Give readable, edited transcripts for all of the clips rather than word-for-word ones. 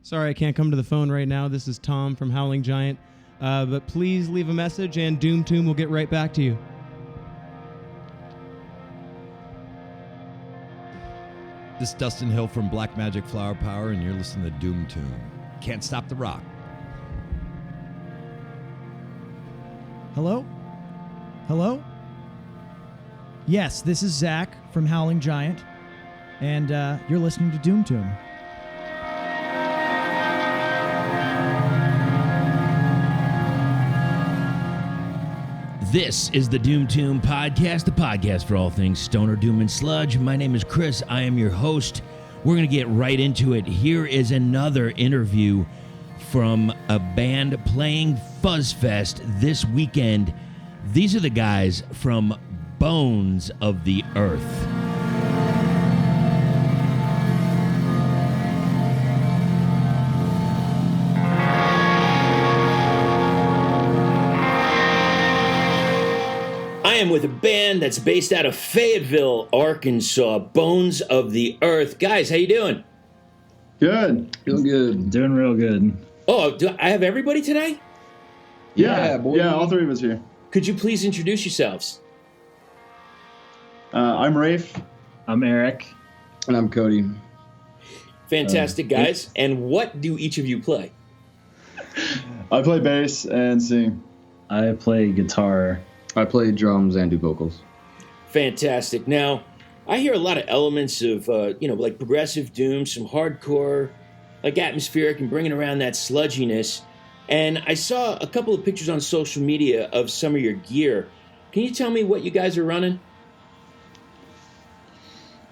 Sorry I can't come to the phone right now. This is Tom from Howling Giant. But please leave a message and Doom Tomb will get right back to you. This is Dustin Hill from Black Magic Flower Power, and you're listening to Doom Tomb. Can't stop the rock. Hello? Hello? Yes, this is Zach from Howling Giant, and you're listening to Doom Tomb. This is the Doom Tomb Podcast, the podcast for all things stoner, doom, and sludge. My name is Chris. I am your host. We're going to get right into it. Here is another interview from a band playing FUZZ Fest this weekend. These are the guys from Bones of the Earth. I am with a band that's based out of Fayetteville, Arkansas, Bones of the Earth. Guys, how you doing? Good. Feeling good. Doing real good. Oh, do I have everybody today? Yeah, all three of us here. Could you please introduce yourselves? I'm Rafe. I'm Eric. And I'm Cody. Fantastic, guys. And what do each of you play? I play bass and sing. I play guitar. I play drums and do vocals. Fantastic. Now, I hear a lot of elements of, like progressive doom, some hardcore, like atmospheric, and bringing around that sludginess. And I saw a couple of pictures on social media of some of your gear. Can you tell me what you guys are running?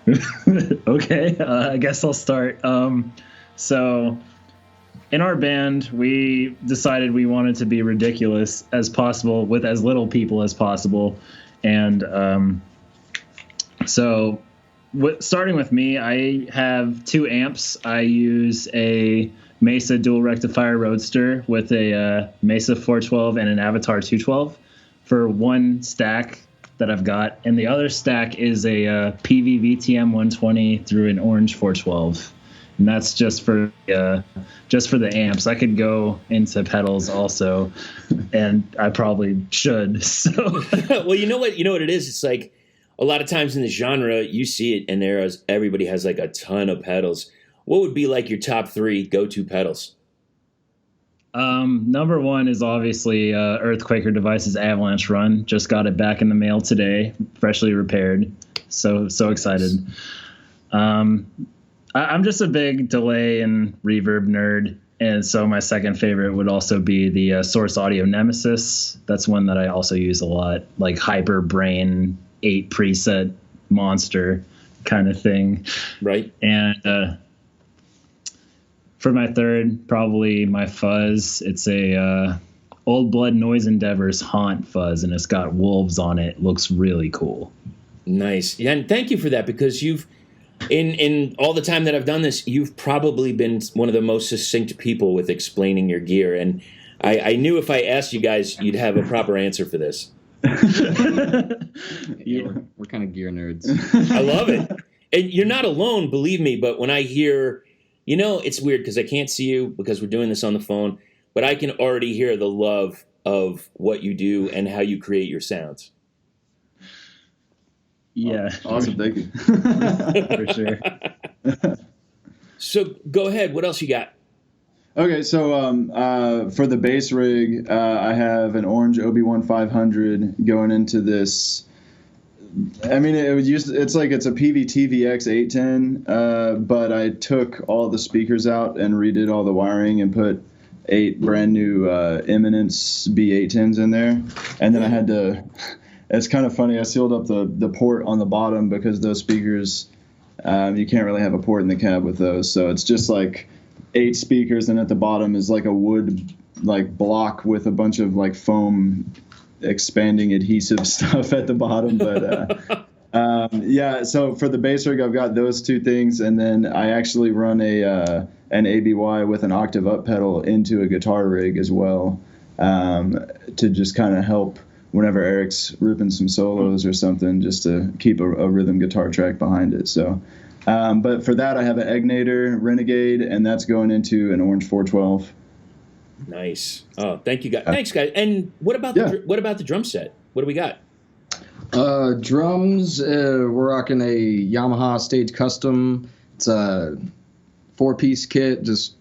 Okay, I guess I'll start. So, in our band, we decided we wanted to be ridiculous as possible with as little people as possible. And starting with me, I have two amps. I use a Mesa dual rectifier Roadster with a Mesa 412 and an Avatar 212 for one stack that I've got. And the other stack is a PV VTM 120 through an Orange 412. And that's just for the amps. I could go into pedals also, and I probably should. So, well, you know what it is. It's like a lot of times in the genre, you see it, and everybody has like a ton of pedals. What would be like your top three go-to pedals? Number one is obviously Earthquaker Devices Avalanche Run. Just got it back in the mail today, freshly repaired. So excited. I'm just a big delay and reverb nerd, and so my second favorite would also be the Source Audio Nemesis. That's one that I also use a lot, like Hyper Brain 8 preset monster kind of thing. Right. And for my third, probably my fuzz. It's a Old Blood Noise Endeavors Haunt fuzz, and it's got wolves on it. Looks really cool. Nice. Yeah, and thank you for that, because you've in all the time that I've done this, you've probably been one of the most succinct people with explaining your gear. And I knew if I asked you guys, you'd have a proper answer for this. Yeah, we're kind of gear nerds. I love it. And you're not alone, believe me, but when I hear, it's weird because I can't see you because we're doing this on the phone, but I can already hear the love of what you do and how you create your sounds. Yeah. Awesome. Thank you. For sure. So go ahead. What else you got? Okay, so for the bass rig, I have an Orange Obi-Wan 500 going into this. I mean, it's like it's a PVTVX 810, but I took all the speakers out and redid all the wiring and put 8 brand new Eminence B810s in there, and then I had to. It's kind of funny. I sealed up the port on the bottom because those speakers, you can't really have a port in the cab with those. So it's just like 8 speakers, and at the bottom is like a wood like block with a bunch of like foam expanding adhesive stuff at the bottom. But yeah, so for the bass rig, I've got those 2 things, and then I actually run an ABY with an octave up pedal into a guitar rig as well, to just kind of help whenever Eric's ripping some solos or something, just to keep a rhythm guitar track behind it. So But for that, I have an Egnator Renegade, and that's going into an Orange 412. Nice. Oh, thank you guys. Thanks, guys. And what about the drum set? What do we got? Drums, we're rocking a Yamaha Stage Custom. It's a 4-piece kit, just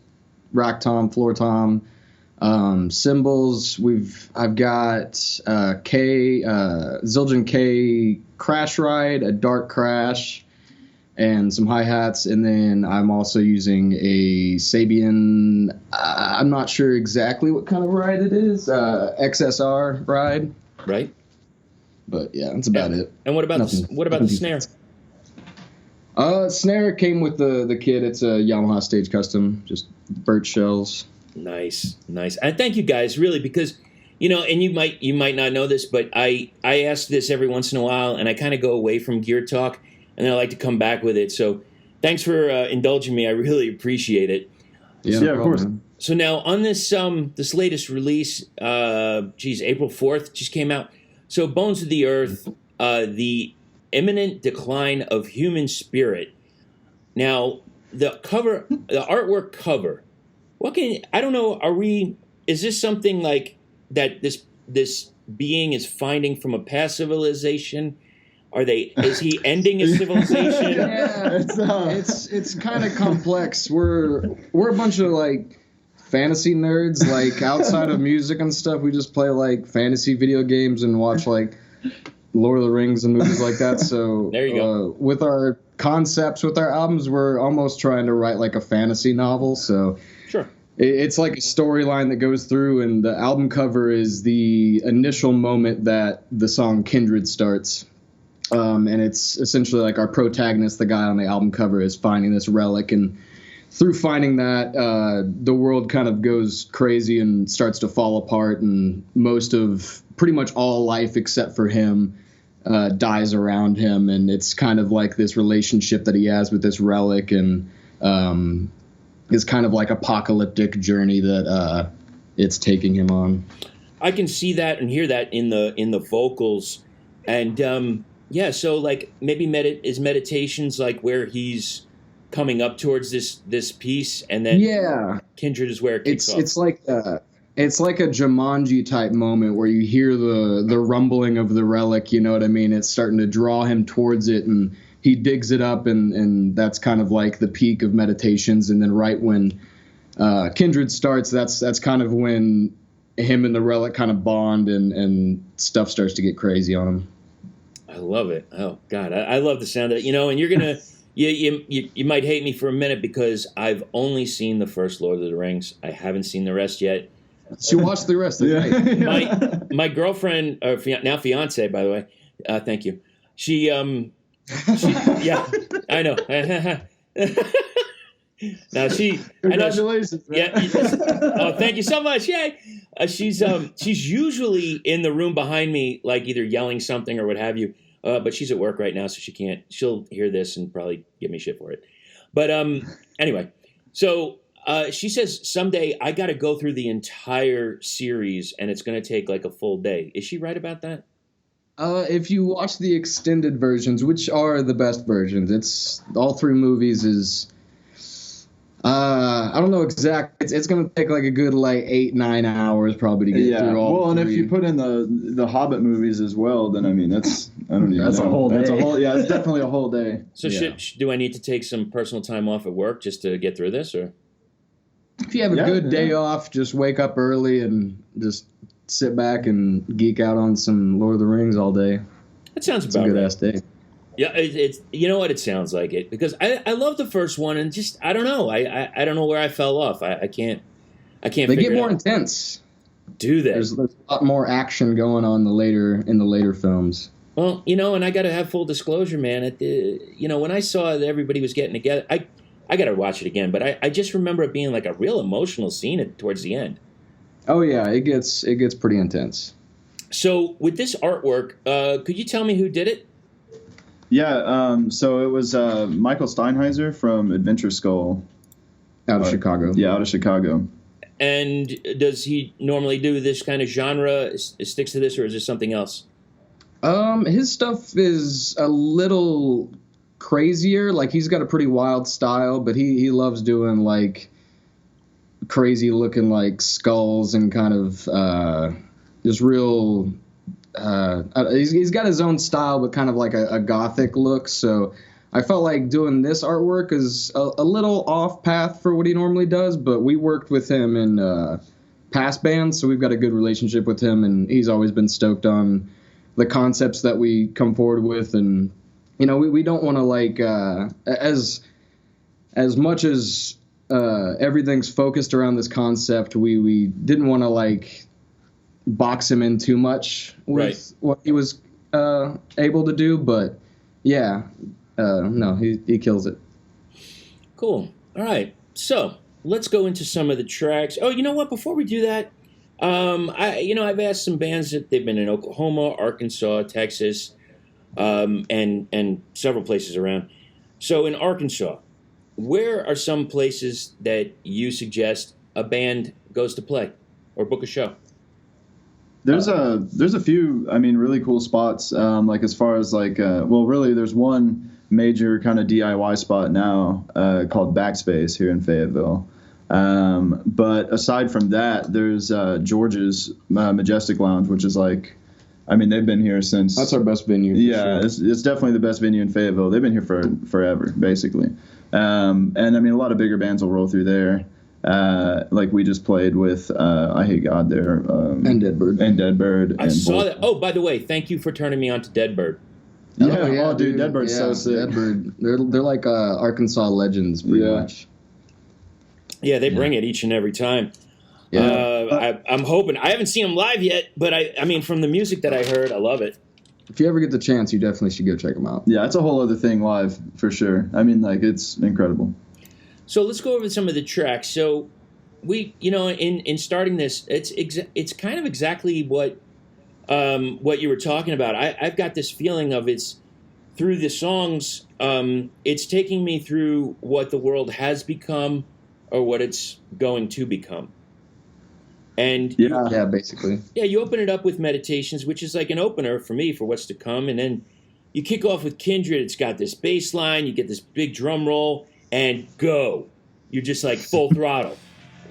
rack tom, floor tom. Cymbals, I've got Zildjian K Crash Ride, a Dark Crash, and some hi-hats, and then I'm also using a Sabian, I'm not sure exactly what kind of ride it is, XSR ride. Right. But yeah, that's about it. And what about the snare? Snare came with the kit. It's a Yamaha Stage Custom, just birch shells. Nice. And thank you guys, really, because and you might not know this, but I ask this every once in a while, and I kind of go away from gear talk, and then I like to come back with it. So thanks for indulging me. I really appreciate it. Yeah, of course. So now on this latest release, April 4th just came out. So Bones of the Earth, the imminent decline of human spirit. Now the artwork cover. I don't know. Is this something like that? This being is finding from a past civilization. Is he ending his civilization? Yeah, it's kind of complex. We're a bunch of like fantasy nerds. Like outside of music and stuff, we just play like fantasy video games and watch like Lord of the Rings and movies like that. So there you go. With our concepts, with our albums, we're almost trying to write like a fantasy novel. So sure. It's like a storyline that goes through, and the album cover is the initial moment that the song Kindred starts. And it's essentially like our protagonist, the guy on the album cover, is finding this relic, and through finding that, the world kind of goes crazy and starts to fall apart, and pretty much all life except for him dies around him, and it's kind of like this relationship that he has with this relic, and is kind of like apocalyptic journey that it's taking him on. I can see that and hear that in the vocals, and yeah. So like maybe meditations like where he's coming up towards this piece, and then Kindred is where it kicks off. It's like a Jumanji type moment where you hear the rumbling of the relic. You know what I mean? It's starting to draw him towards it, and he digs it up, and that's kind of like the peak of meditations. And then right when Kindred starts, that's kind of when him and the relic kind of bond, and stuff starts to get crazy on him. I love it. Oh God, I love the sound of it. And you're gonna you might hate me for a minute because I've only seen the first Lord of the Rings. I haven't seen the rest yet. So watch the rest of it. My girlfriend, now fiance, by the way. Thank you. She yeah, I know. Now Congratulations. Yeah. Oh, thank you so much. Yay. She's usually in the room behind me, like either yelling something or what have you. But she's at work right now, so she can't. She'll hear this and probably give me shit for it. But anyway, so she says someday I got to go through the entire series, and it's going to take like a full day. Is she right about that? If you watch the extended versions, which are the best versions, it's all 3 movies is. I don't know exactly. It's going to take like a good 8-9 hours probably to get through all. Well, and 3. if you put in the Hobbit movies as well, then I mean that's a whole day. It's definitely a whole day. So do I need to take some personal time off at work just to get through this, or? If you have a good day off, just wake up early and just sit back and geek out on some Lord of the Rings all day. That sounds about a good right. ass day. Yeah, it's you know what, it sounds like it, because I love the first one, and just I don't know, I don't know where I fell off. I can't. They get more intense. Do they? There's a lot more action going on in the later films. Well, and I got to have full disclosure, man. When I saw that everybody was getting together, I got to watch it again. But I just remember it being like a real emotional scene towards the end. Oh yeah, it gets pretty intense. So with this artwork, could you tell me who did it? Yeah, so it was Michael Steinheiser from Adventure Skull. Out of Chicago. Yeah, out of Chicago. And does he normally do this kind of genre, sticks to this, or is this something else? His stuff is a little crazier. Like, he's got a pretty wild style, but he loves doing like crazy looking like skulls and kind of just real. He's got his own style, but kind of like a gothic look. So I felt like doing this artwork is a little off path for what he normally does, but we worked with him in past bands, so we've got a good relationship with him, and he's always been stoked on the concepts that we come forward with. And you know, we don't want to like as much as everything's focused around this concept, we didn't want to like box him in too much with what he was able to do, but yeah, no, he kills it. Cool. All right. So let's go into some of the tracks. Oh, you know what? Before we do that, I've asked some bands that they've been in Oklahoma, Arkansas, Texas, and several places around. So in Arkansas, where are some places that you suggest a band goes to play or book a show? There's a few, I mean, really cool spots. Like as far as like, really, there's one major kind of DIY spot now called Backspace here in Fayetteville. But aside from that, there's George's Majestic Lounge, which is like, I mean, they've been here since. That's our best venue. Yeah, sure. It's definitely the best venue in Fayetteville. They've been here for forever, basically. And I mean, a lot of bigger bands will roll through there. Like we just played with I Hate God there. And Deadbird. I saw that. Oh, by the way, thank you for turning me on to Deadbird. Yeah, dude, Deadbird's so sick. Deadbird, they're like Arkansas legends, pretty much. Yeah, they bring it each and every time. Yeah. I'm hoping. I haven't seen them live yet, but I mean, from the music that I heard, I love it. If you ever get the chance, you definitely should go check them out. Yeah, it's a whole other thing live, for sure. I mean, like, it's incredible. So let's go over some of the tracks. So we, in starting this, it's kind of exactly what you were talking about. I've got this feeling of it's through the songs. It's taking me through what the world has become or what it's going to become. And yeah, basically. Yeah, you open it up with Meditations, which is like an opener for me for what's to come, and then you kick off with Kindred. It's got this bass line, you get this big drum roll, and go. You're just like full throttle.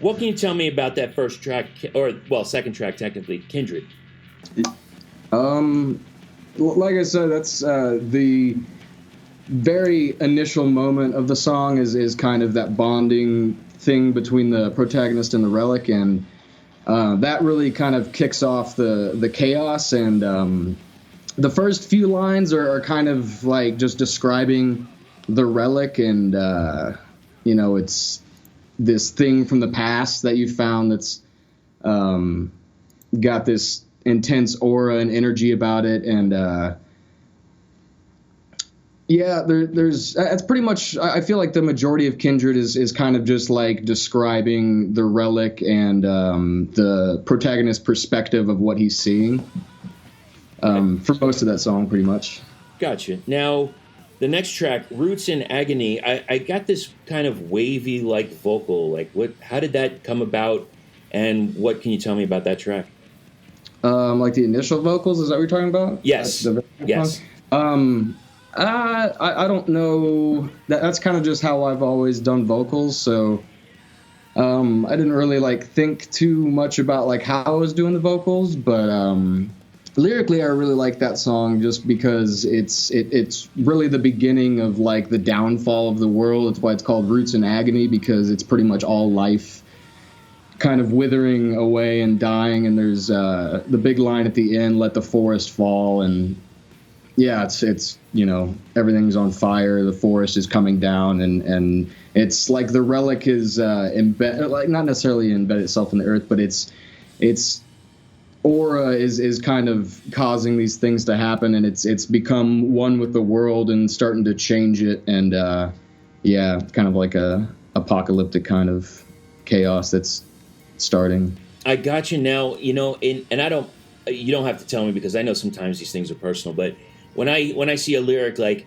What can you tell me about that first track, or second track technically, Kindred? Like I said, that's the very initial moment of the song is kind of that bonding thing between the protagonist and the relic, and that really kind of kicks off the chaos. And the first few lines are kind of like just describing the relic, and it's this thing from the past that you found that's got this intense aura and energy about it. And there's that's pretty much, I feel like the majority of Kindred is kind of just like describing the relic and the protagonist's perspective of what he's seeing for most of that song, pretty much. Gotcha. Now, the next track, Roots in Agony, I got this kind of wavy like vocal. Like, how did that come about, and what can you tell me about that track? Like the initial vocals, is that what you're talking about? Yes. Yes. I don't know. That's kind of just how I've always done vocals. So I didn't really like think too much about like how I was doing the vocals, but lyrically I really like that song just because it's really the beginning of like the downfall of the world. That's why it's called Roots in Agony, because it's pretty much all life kind of withering away and dying. And there's the big line at the end, let the forest fall. And yeah, it's everything's on fire, the forest is coming down, and it's like the relic is embed, like not necessarily embed itself in the earth, but it's aura is kind of causing these things to happen, and it's become one with the world and starting to change it. And kind of like a apocalyptic kind of chaos that's starting. I got you now. And I don't. You don't have to tell me, because I know sometimes these things are personal. But when I see a lyric like,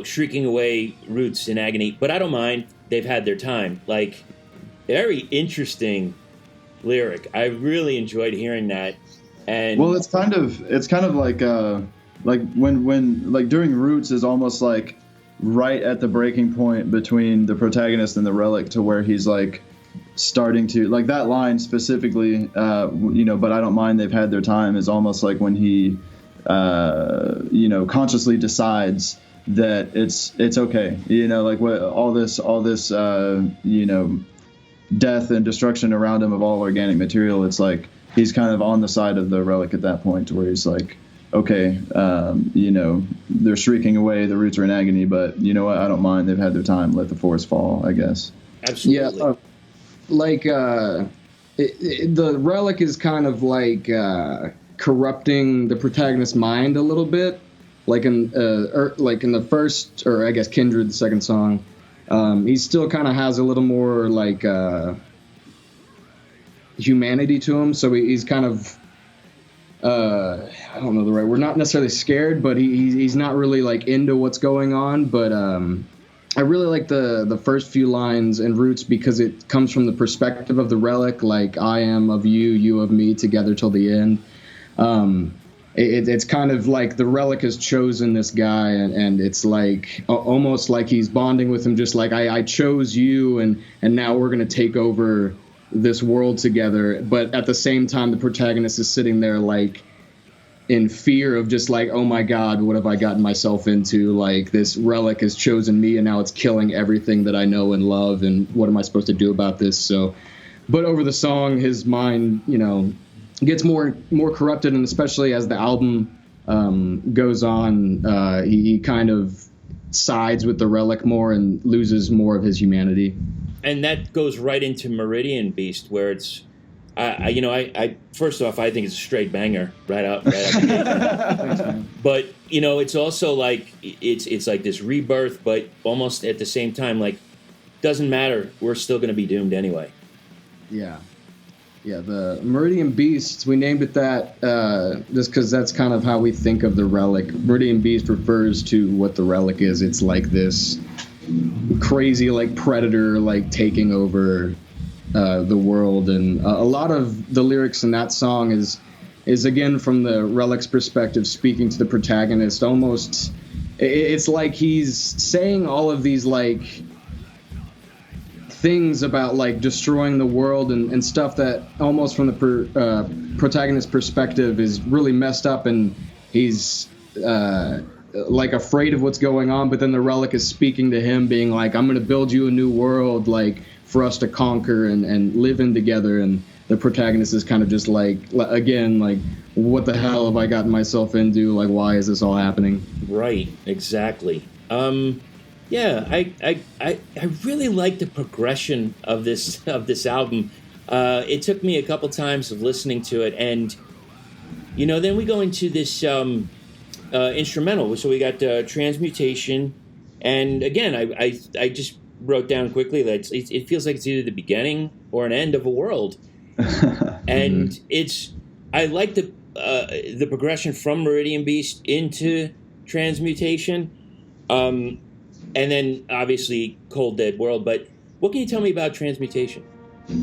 shrieking away roots in agony, but I don't mind. They've had their time. Like, very interesting lyric. I really enjoyed hearing that. And well, it's kind of like like when like during Roots is almost like right at the breaking point between the protagonist and the relic, to where he's like starting to, like, that line specifically, but I don't mind, they've had their time, is almost like when he consciously decides that it's okay, like what all this death and destruction around him of all organic material. It's like he's kind of on the side of the relic at that point, to where he's like, okay, they're shrieking away, the roots are in agony, but you know what, I don't mind, they've had their time, let the forest fall, I guess. Absolutely. Yeah, the relic is kind of like corrupting the protagonist's mind a little bit, like in the first, or I guess Kindred, the second song. He still kind of has a little more like humanity to him, so he's kind of I don't know the right word, not necessarily scared, but he's not really like into what's going on. But I really like the first few lines in Roots, because it comes from the perspective of the relic, like I am of you, you of me, together till the end. It's kind of like the relic has chosen this guy, and it's like almost like he's bonding with him, just like I chose you, and now we're going to take over this world together. But at the same time, the protagonist is sitting there like in fear of just like, oh my God, what have I gotten myself into? Like, this relic has chosen me, and now it's killing everything that I know and love, and what am I supposed to do about this? So, but over the song, his mind, gets more corrupted, and especially as the album goes on, he kind of sides with the relic more and loses more of his humanity. And that goes right into Meridian Beast, where it's, I first off, I think it's a straight banger right out the gate. But it's also like it's like this rebirth, but almost at the same time, like, doesn't matter, we're still going to be doomed anyway. Yeah, the Meridian Beast, we named it that just because that's kind of how we think of the relic. Meridian Beast refers to what the relic is. It's like this crazy, like, predator, like, taking over the world. And a lot of the lyrics in that song is again from the relic's perspective, speaking to the protagonist. Almost, it's like he's saying all of these like things about like destroying the world and stuff that almost from the protagonist's perspective is really messed up, and he's like afraid of what's going on. But then the relic is speaking to him, being like, I'm going to build you a new world, like, for us to conquer and live in together. And the protagonist is kind of just like, again, like, what the hell have I gotten myself into? Like, why is this all happening? Right, exactly. Yeah, I really like the progression of this album. It took me a couple times of listening to it, and then we go into this instrumental. So we got Transmutation, and again, I just wrote down quickly that it feels like it's either the beginning or an end of a world, and I like the progression from Meridian Beast into Transmutation. And then, obviously, Cold Dead World. But what can you tell me about Transmutation?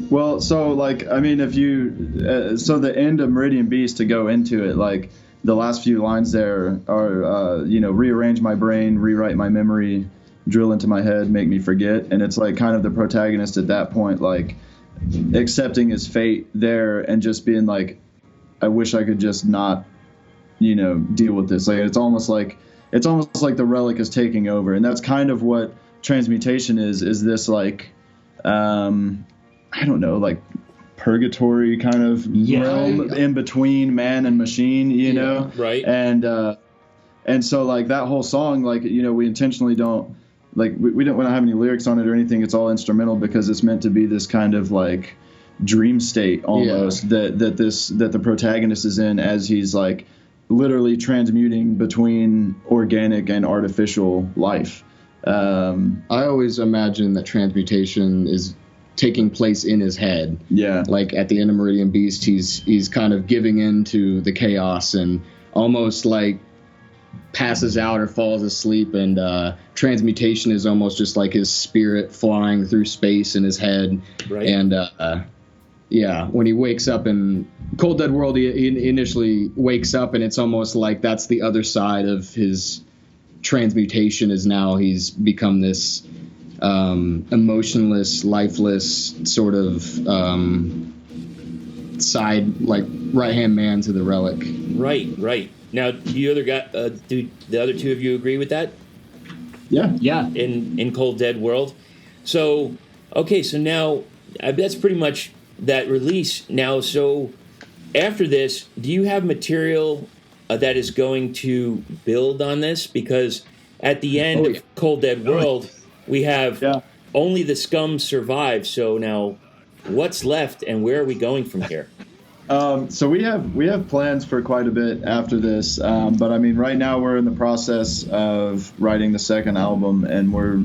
Well, so, like, I mean, if you... so the end of Meridian Beast, to go into it, like, the last few lines there are, rearrange my brain, rewrite my memory, drill into my head, make me forget. And it's, like, kind of the protagonist at that point, like, accepting his fate there and just being like, I wish I could just not, deal with this. Like, it's almost like the relic is taking over, and that's kind of what Transmutation is this like, I don't know, like purgatory kind of realm in between man and machine, know? Right. And so like that whole song, like, we intentionally don't, like, we don't want to have any lyrics on it or anything. It's all instrumental because it's meant to be this kind of like dream state almost that the protagonist is in as he's like literally transmuting between organic and artificial life. I always imagine that transmutation is taking place in his head. Yeah. Like at the end of Meridian Beast, he's kind of giving in to the chaos and almost like passes out or falls asleep, and transmutation is almost just like his spirit flying through space in his head. Right. And when he wakes up in Cold Dead World, he initially wakes up, and it's almost like that's the other side of his transmutation. Is now he's become this emotionless, lifeless sort of side, like right-hand man to the relic. Right. Now, do the other two of you agree with that? Yeah. In Cold Dead World. So, okay, so now that's pretty much that release. Now, so after this, do you have material that is going to build on this? Because at the end of Cold Dead World, we have only the scum survive. So now, what's left, and where are we going from here? So we have plans for quite a bit after this, but I mean, right now we're in the process of writing the second album, and we're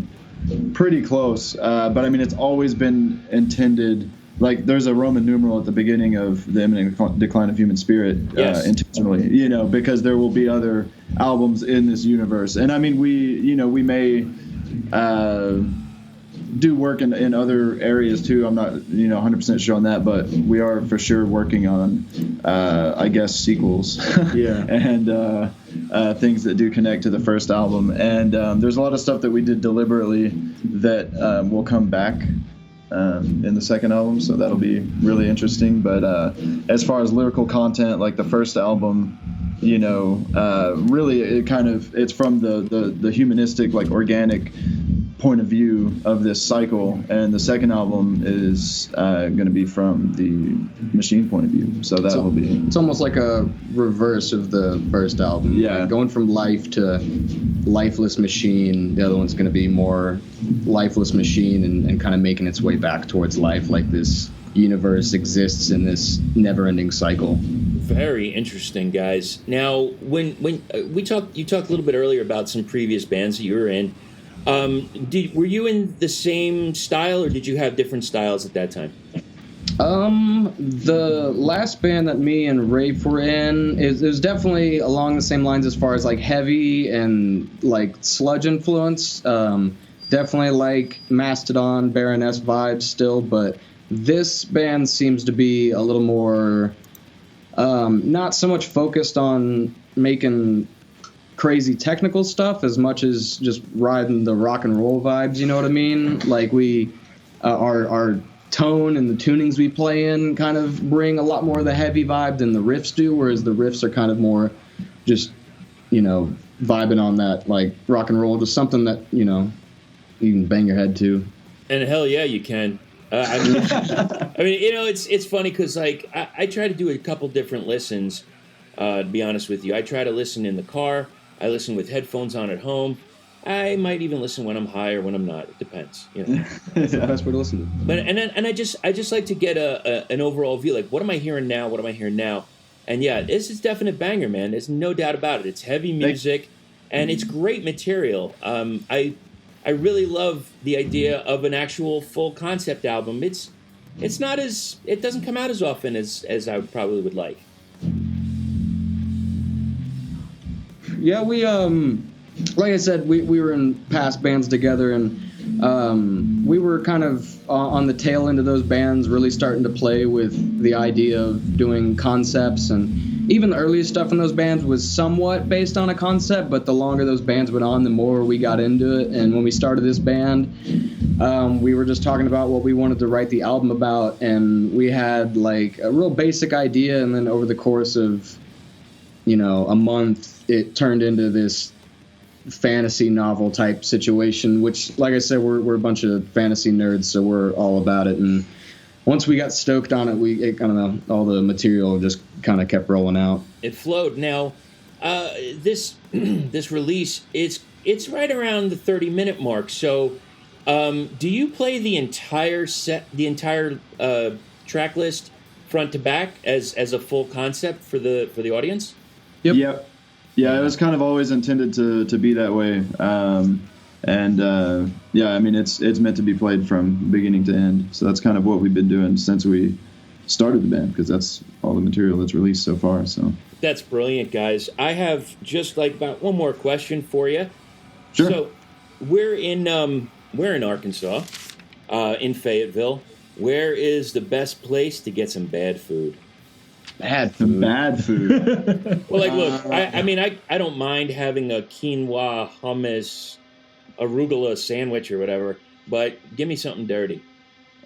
pretty close. But I mean, it's always been intended. Like, there's a Roman numeral at the beginning of the Imminent Decline of Human Spirit, intentionally, because there will be other albums in this universe. And I mean, we may do work in other areas too. I'm not 100% sure on that, but we are for sure working on I guess sequels and things that do connect to the first album. And there's a lot of stuff that we did deliberately that will come back in the second album, so that'll be really interesting. But as far as lyrical content, like the first album, really it's from the humanistic, like organic point of view of this cycle, and the second album is going to be from the machine point of view. So that will be. It's almost like a reverse of the first album. Yeah, like going from life to lifeless machine. The other one's going to be more lifeless machine and kind of making its way back towards life. Like this universe exists in this never-ending cycle. Very interesting, guys. Now, when you talked a little bit earlier about some previous bands that you were in. Were you in the same style, or did you have different styles at that time? The last band that me and Rafe were in is definitely along the same lines as far as like heavy and like sludge influence. Definitely like Mastodon, Baroness vibes still, but this band seems to be a little more not so much focused on making crazy technical stuff as much as just riding the rock and roll vibes, you know what I mean? Like we our tone and the tunings we play in kind of bring a lot more of the heavy vibe than the riffs do, whereas the riffs are kind of more just vibing on that like rock and roll, just something that you can bang your head to. And hell yeah, you can. I mean, it's funny because like I try to do a couple different listens. To be honest with you, I try to listen in the car. I listen with headphones on at home. I might even listen when I'm high or when I'm not. It depends. That's the best way to listen to. But and I just like to get an overall view. Like, what am I hearing now? What am I hearing now? And yeah, this is definite banger, man. There's no doubt about it. It's heavy music, and it's great material. I really love the idea of an actual full concept album. It doesn't come out as often as I probably would like. Yeah, we like I said, we were in past bands together, and we were kind of on the tail end of those bands, really starting to play with the idea of doing concepts. And even the earliest stuff in those bands was somewhat based on a concept, but the longer those bands went on, the more we got into it. And when we started this band, we were just talking about what we wanted to write the album about, and we had like a real basic idea, and then over the course of a month, it turned into this fantasy novel type situation, which, like I said, we're a bunch of fantasy nerds, so we're all about it. And once we got stoked on it, all the material just kind of kept rolling out. It flowed. Now, this release, it's right around the 30-minute mark. So, do you play the entire track list front to back as a full concept for the audience? Yep. Yeah, it was kind of always intended to be that way. I mean, it's meant to be played from beginning to end. So that's kind of what we've been doing since we started the band, because that's all the material that's released so far. So that's brilliant, guys. I have just like about one more question for you. Sure. So we're in Arkansas, in Fayetteville. Where is the best place to get some bad food? Bad The food. bad food. Well, like, look, I mean, I don't mind having a quinoa, hummus, arugula sandwich or whatever, but give me something dirty.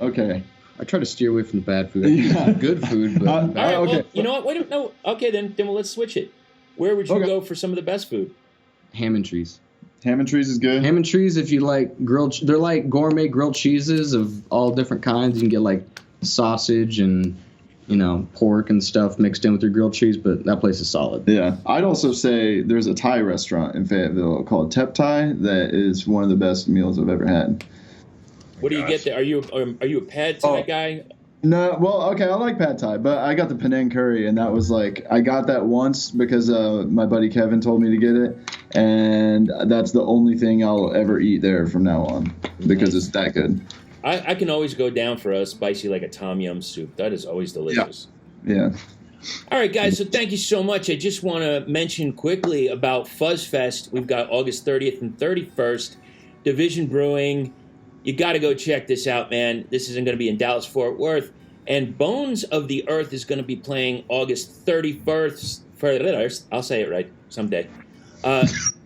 Okay. I try to steer away from the bad food. Yeah. Good food, but All right, bad. well, okay. you know what? Wait a minute. No, okay, then let's switch it. Where would you Okay. go for some of the best food? Ham and trees. Ham and trees is good. Ham and trees, if you like they're like gourmet grilled cheeses of all different kinds. You can get like sausage and, pork and stuff mixed in with your grilled cheese, but that place is solid. Yeah. I'd also say there's a Thai restaurant in Fayetteville called Tep Thai that is one of the best meals I've ever had. What do you get there? Are you a pad Thai guy? No, well, okay, I like pad thai, but I got the Penang curry, and that was like, I got that once because my buddy Kevin told me to get it, and that's the only thing I'll ever eat there from now on because it's that good. I can always go down for a spicy, like a tom yum soup. That is always delicious. Yeah. All right, guys, so thank you so much. I just want to mention quickly about FUZZ Fest. We've got August 30th and 31st, Division Brewing. You got to go check this out, man. This isn't going to be in Dallas-Fort Worth. And Bones of the Earth is going to be playing August 31st. I'll say it right someday.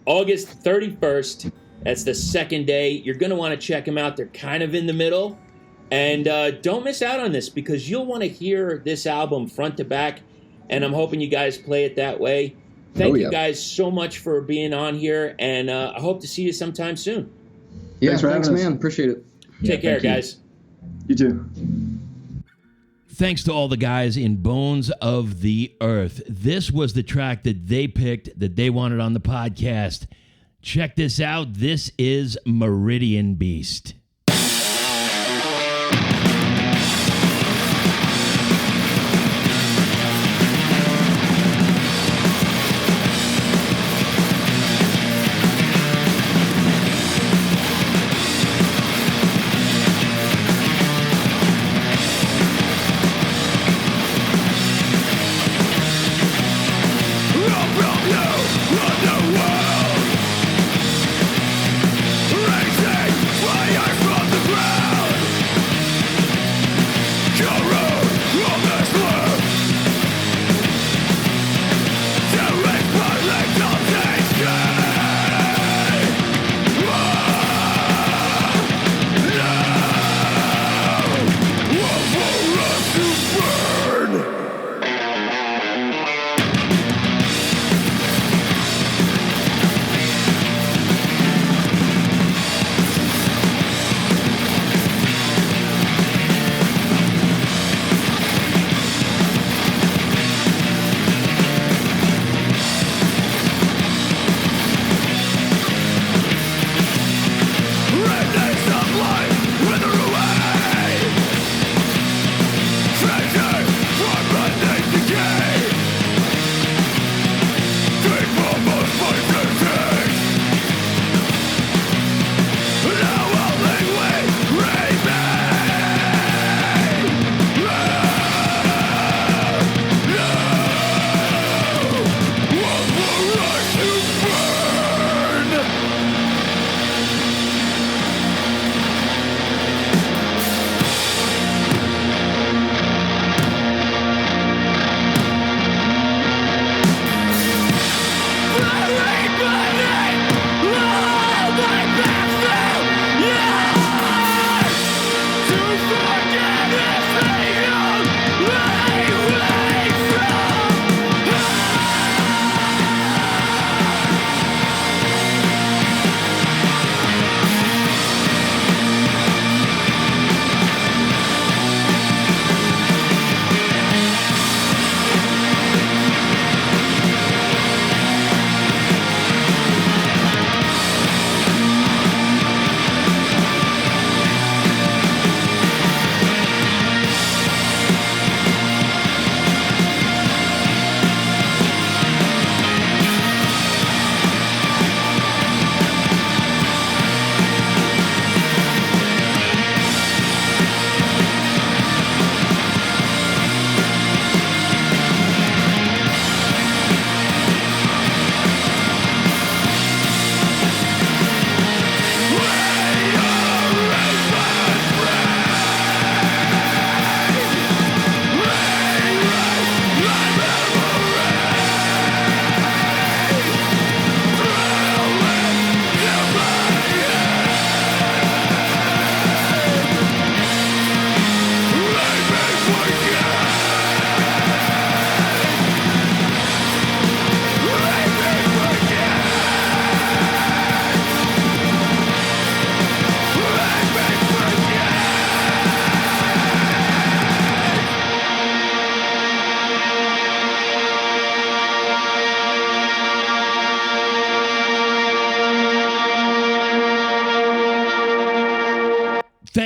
August 31st. That's the second day. You're going to want to check them out. They're kind of in the middle. And don't miss out on this because you'll want to hear this album front to back. And I'm hoping you guys play it that way. Thank you guys so much for being on here. And I hope to see you sometime soon. Yeah, Thanks for having us. man. Appreciate it. Take care, thank you. guys. You too. Thanks to all the guys in Bones of the Earth. This was the track that they picked that they wanted on the podcast. Check this out. This is Meridian Beast. Racing, fire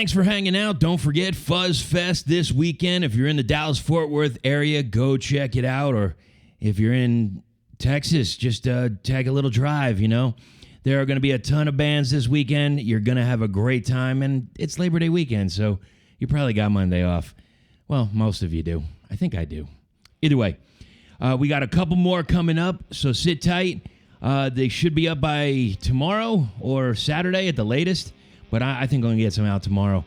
thanks for hanging out. Don't forget FUZZ Fest this weekend. If you're in the Dallas-Fort Worth area, go check it out. Or if you're in Texas, just take a little drive, you know. There are going to be a ton of bands this weekend. You're going to have a great time, and it's Labor Day weekend, so you probably got Monday off. Well, most of you do. I think I do. Either way, we got a couple more coming up, so sit tight. They should be up by tomorrow or Saturday at the latest, but I think I'm going to get some out tomorrow.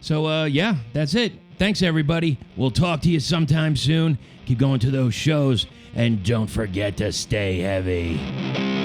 So, yeah, that's it. Thanks, everybody. We'll talk to you sometime soon. Keep going to those shows, and don't forget to stay heavy.